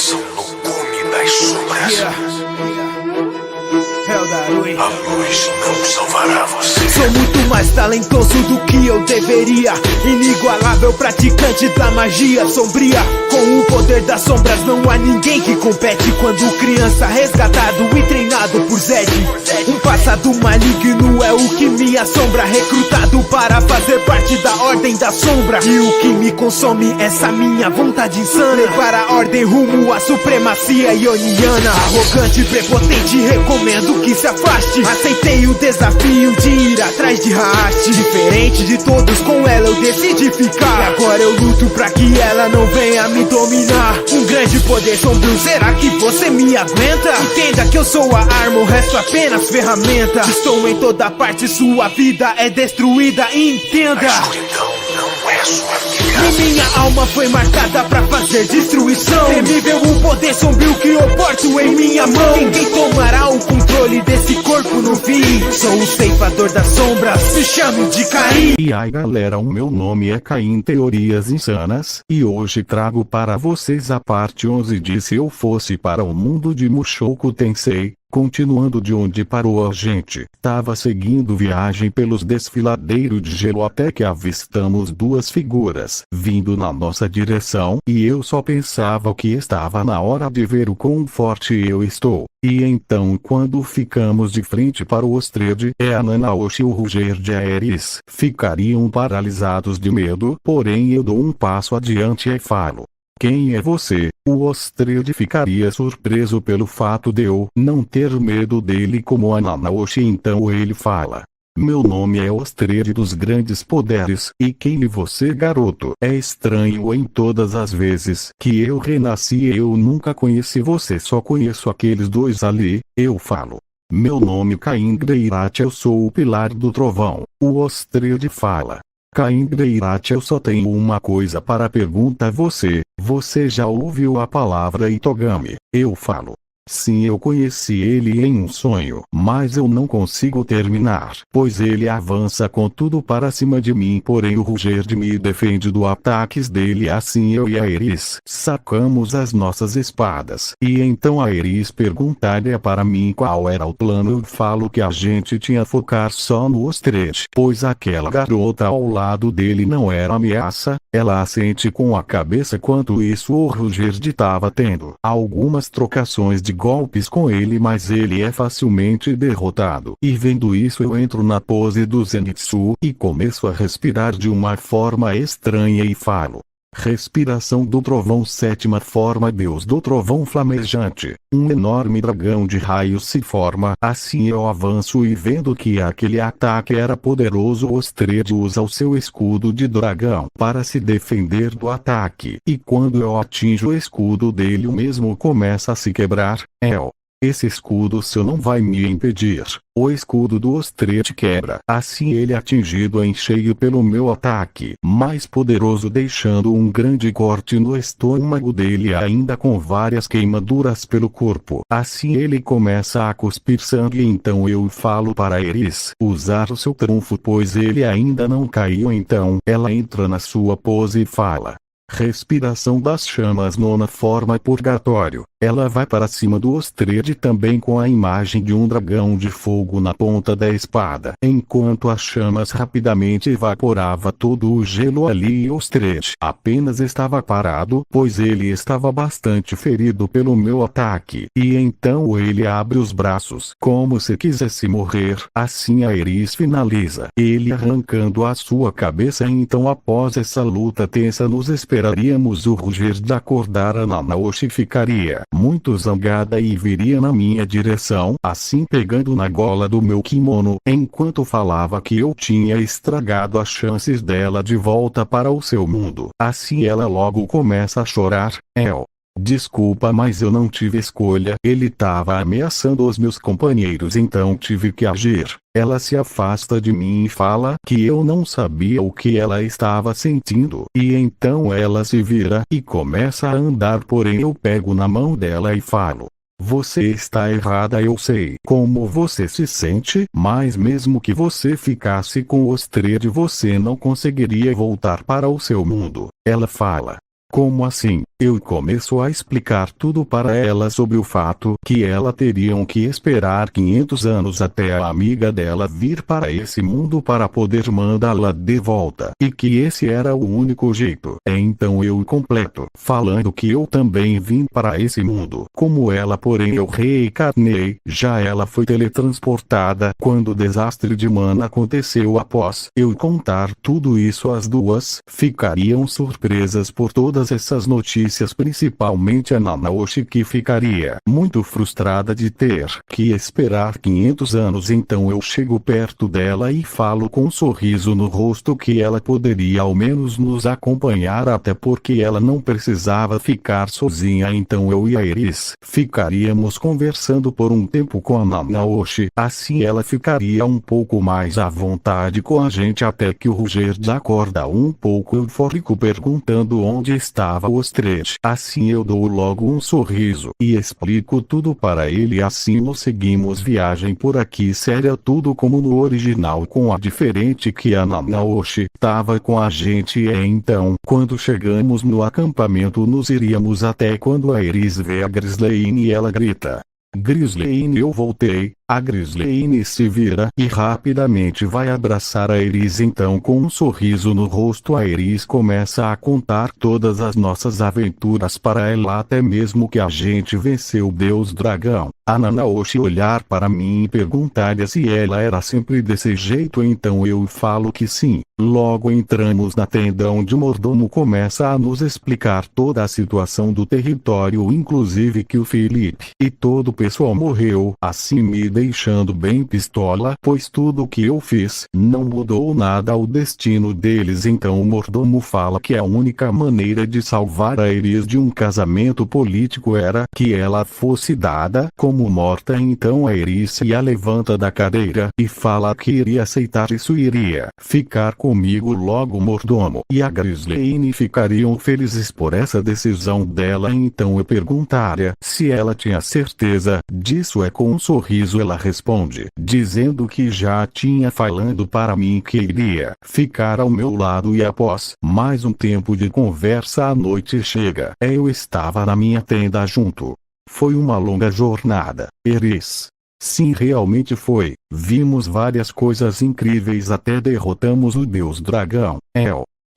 dançam no cume das sombras. A luz não salvará você. Sou muito mais talentoso do que eu deveria. Inigualável praticante da magia sombria. Com o poder das sombras não há ninguém que compete. Quando criança resgatado e treinado por Zed. Um passado maligno é o que me assombra. Recrutado para fazer parte da ordem da sombra. E o que me consome é essa minha vontade insana. Levar a ordem rumo à supremacia ioniana. Arrogante, prepotente, recomendo que se afaste. Aceitei o desafio de ir atrás de Haste. Diferente de todos, com ela eu decidi ficar. E agora eu luto pra que ela não venha me dominar. Um grande poder sombrio, será que você me aguenta? Entenda que eu sou a arma, o resto apenas ferramenta. Estou em toda parte, sua vida é destruída, entenda. A escuridão não é sua filha. E minha alma foi marcada pra fazer destruição. Temível o poder sombrio que eu porto em minha mão. Ninguém tomará o controle desse corpo no fim. Sou o ceifador das sombras, me chame de Caim. E aí galera, o meu nome é Caim Teorias Insanas, e hoje trago para vocês a parte 11 de Se Eu Fosse para o Mundo de Mushoku Tensei. Continuando de onde parou a gente, tava seguindo viagem pelos desfiladeiros de gelo até que avistamos duas figuras vindo na nossa direção, e eu só pensava que estava na hora de ver o quão forte eu estou. E então quando ficamos de frente para o Ostred, a Nanaoshi e o Ruger de Aeris ficariam paralisados de medo, porém eu dou um passo adiante e falo: quem é você? O Ostred ficaria surpreso pelo fato de eu não ter medo dele como a Nanaoshi, então ele fala: meu nome é Ostred dos Grandes Poderes, e quem é você, garoto? É estranho, em todas as vezes que eu renasci eu nunca conheci você, só conheço aqueles dois ali. Eu falo: meu nome é Caim Greirat, eu sou o Pilar do Trovão. O Ostred fala: Caim Greirat, eu só tenho uma coisa para perguntar a você. Você já ouviu a palavra Itogami? Eu falo: sim, eu conheci ele em um sonho, mas eu não consigo terminar, pois ele avança com tudo para cima de mim, porém o Ruger me defende dos ataques dele. Assim eu e a Aeris sacamos as nossas espadas, e então a Aeris perguntaria para mim qual era o plano. Eu falo que a gente tinha focar só no Ostred, pois aquela garota ao lado dele não era ameaça. Ela assente com a cabeça. Quanto isso, o Ruger estava tendo algumas trocações de golpes com ele, mas ele é facilmente derrotado. E vendo isso, eu entro na pose do Zenitsu e começo a respirar de uma forma estranha e falo: respiração do trovão, sétima forma, Deus do trovão flamejante. Um enorme dragão de raios se forma. Assim eu avanço e vendo que aquele ataque era poderoso, o Ostred usa o seu escudo de dragão para se defender do ataque. E quando eu atinjo o escudo dele, o mesmo começa a se quebrar. Esse escudo seu não vai me impedir. O escudo do Ostred quebra. Assim ele é atingido em cheio pelo meu ataque mais poderoso, deixando um grande corte no estômago dele, ainda com várias queimaduras pelo corpo. Assim ele começa a cuspir sangue. Então eu falo para Aeris usar o seu trunfo, pois ele ainda não caiu. Então ela entra na sua pose e fala: respiração das chamas, nona forma, purgatório. Ela vai para cima do Ostred também com a imagem de um dragão de fogo na ponta da espada. Enquanto as chamas rapidamente evaporava todo o gelo ali, e Ostred apenas estava parado, pois ele estava bastante ferido pelo meu ataque. E então ele abre os braços como se quisesse morrer. Assim a Aeris finaliza ele arrancando a sua cabeça. Então após essa luta tensa nos esperaríamos o Ruger de acordar. A Nanaoshi ficaria muito zangada e viria na minha direção, assim pegando na gola do meu kimono, enquanto falava que eu tinha estragado as chances dela de volta para o seu mundo. Assim ela logo começa a chorar. Desculpa, mas eu não tive escolha. Ele estava ameaçando os meus companheiros, então tive que agir. Ela se afasta de mim e fala que eu não sabia o que ela estava sentindo. E então ela se vira e começa a andar, porém eu pego na mão dela e falo: você está errada, eu sei como você se sente, mas mesmo que você ficasse com o Ostred, você não conseguiria voltar para o seu mundo. Ela fala: Como assim? Eu começo a explicar tudo para ela sobre o fato que ela teriam que esperar 500 anos até a amiga dela vir para esse mundo para poder mandá-la de volta. E que esse era o único jeito. Então eu completo, falando que eu também vim para esse mundo. Como ela, porém eu reencarnei. Já ela foi teletransportada quando o desastre de Mana aconteceu. Após eu contar tudo isso, as duas ficariam surpresas por todas essas notícias, principalmente a Nanaoshi, que ficaria muito frustrada de ter que esperar 500 anos. Então eu chego perto dela e falo com um sorriso no rosto que ela poderia ao menos nos acompanhar, até porque ela não precisava ficar sozinha. Então eu e a Iris ficaríamos conversando por um tempo com a Nanaoshi, assim ela ficaria um pouco mais à vontade com a gente, até que o Roger acorda um pouco eufórico perguntando onde estavam os três. Assim eu dou logo um sorriso e explico tudo para ele. Assim nos seguimos viagem por aqui séria, tudo como no original, com a diferente que a Nanaoshi tava com a gente. Então, quando chegamos no acampamento, nos iríamos até quando a Iris vê a Grislane e ela grita: Grislane, eu voltei. A Grislane se vira e rapidamente vai abraçar a Iris. Então, com um sorriso no rosto, a Iris começa a contar todas as nossas aventuras para ela, até mesmo que a gente venceu o Deus Dragão. A Nanaoshi olhar para mim e perguntar se ela era sempre desse jeito. Então eu falo que sim. Logo entramos na tenda onde o mordomo começa a nos explicar toda a situação do território, inclusive que o Felipe e todo o pessoal morreu, assim me deixando bem pistola, pois tudo o que eu fiz não mudou nada ao destino deles. Então o mordomo fala que a única maneira de salvar a Iris de um casamento político era que ela fosse dada como morta. Então a Iris se levanta da cadeira e fala que iria aceitar isso, iria ficar comigo. Logo o mordomo e a Grislane ficariam felizes por essa decisão dela. Então eu perguntaria se ela tinha certeza disso. Com um sorriso ela responde, dizendo que já tinha falando para mim que iria ficar ao meu lado. E após mais um tempo de conversa, a noite chega. Eu estava na minha tenda junto. Foi uma longa jornada, Iris. Sim, realmente foi. Vimos várias coisas incríveis, até derrotamos o Deus Dragão.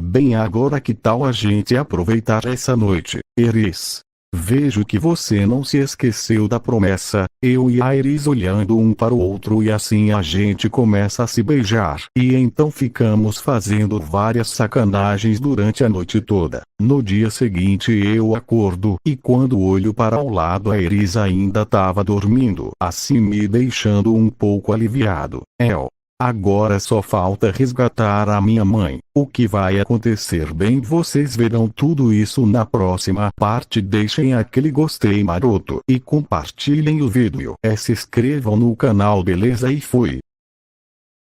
Bem, agora que tal a gente aproveitar essa noite, Iris? Vejo que você não se esqueceu da promessa. Eu e a Iris olhando um para o outro, e assim a gente começa a se beijar. E então ficamos fazendo várias sacanagens durante a noite toda. No dia seguinte eu acordo, e quando olho para o lado, a Iris ainda estava dormindo, assim me deixando um pouco aliviado. Agora só falta resgatar a minha mãe. O que vai acontecer? Bem, vocês verão tudo isso na próxima parte. Deixem aquele gostei maroto e compartilhem o vídeo. Se inscrevam no canal, beleza? E fui.